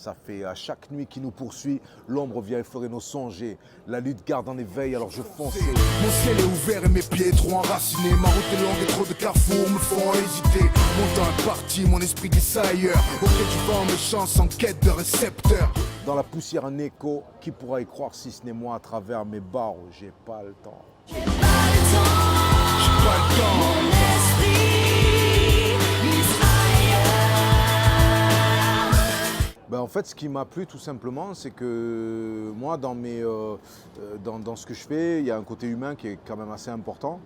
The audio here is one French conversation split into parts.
Ça fait à chaque nuit qui nous poursuit, l'ombre vient effleurer nos songes et la lutte garde en éveil, alors je fonce. Mon ciel est ouvert et mes pieds trop enracinés. Ma route est longue et trop de carrefours me font hésiter. Mon temps est parti, mon esprit glisse ailleurs. Au pied du vent, mes chances en quête de récepteurs. Dans la poussière un écho, qui pourra y croire si ce n'est moi à travers mes barreaux, j'ai pas le temps. J'ai pas le temps. Ben en fait, ce qui m'a plu tout simplement, c'est que moi, dans ce que je fais, il y a un côté humain qui est quand même assez important.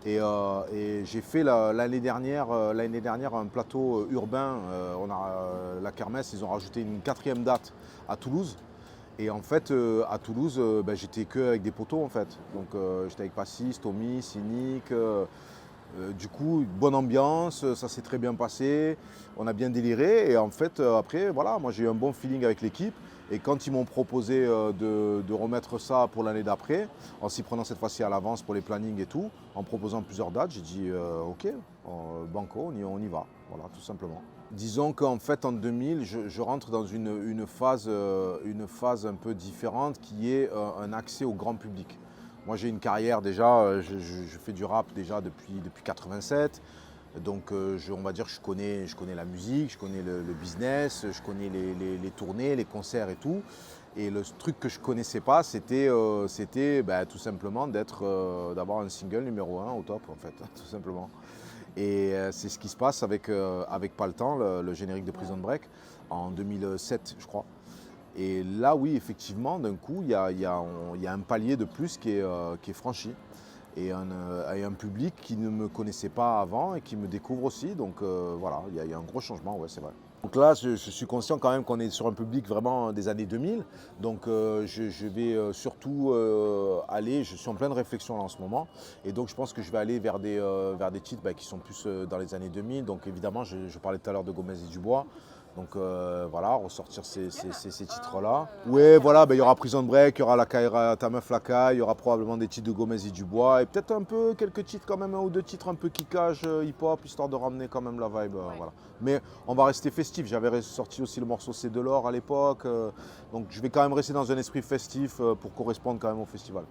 Et j'ai fait l'année dernière un plateau urbain. La Kermesse, ils ont rajouté une 4e date à Toulouse. Et en fait, à Toulouse, j'étais que avec des poteaux en fait. Donc j'étais avec Passis, Tommy, Cynic. Du coup, bonne ambiance, ça s'est très bien passé, on a bien déliré et en fait après voilà, moi j'ai eu un bon feeling avec l'équipe et quand ils m'ont proposé de remettre ça pour l'année d'après, en s'y prenant cette fois-ci à l'avance pour les plannings et tout, en proposant plusieurs dates, j'ai dit ok, banco, on y va, voilà tout simplement. Disons qu'en fait en 2000, je rentre dans une phase un peu différente qui est un accès au grand public. Moi j'ai une carrière déjà, je fais du rap déjà depuis 87, donc on va dire que je connais la musique, je connais le business, je connais les tournées, les concerts et tout. Et le truc que je ne connaissais pas, c'était tout simplement d'avoir un single numéro 1 au top en fait, tout simplement. Et c'est ce qui se passe avec Pas le temps, le générique de Prison Break, en 2007 je crois. Et là, oui, effectivement, d'un coup, il y a un palier de plus qui est franchi. Et un public qui ne me connaissait pas avant et qui me découvre aussi. Donc voilà, il y a un gros changement, ouais, c'est vrai. Donc là, je suis conscient quand même qu'on est sur un public vraiment des années 2000. Donc je vais surtout aller, je suis en pleine réflexion là en ce moment. Et donc je pense que je vais aller vers des titres qui sont plus dans les années 2000. Donc évidemment, je parlais tout à l'heure de Gomez et Dubois. Donc voilà, ressortir ces titres-là. Oui, voilà, il y aura Prison Break, il y aura Ta meuf la caille, il y aura probablement des titres de Gomez et Dubois. Et peut-être un peu, quelques titres quand même, 1 ou 2 titres un peu kickage, hip-hop, histoire de ramener quand même la vibe. Voilà. Mais on va rester festif. J'avais sorti aussi le morceau C'est de l'or à l'époque. Donc je vais quand même rester dans un esprit festif pour correspondre quand même au festival.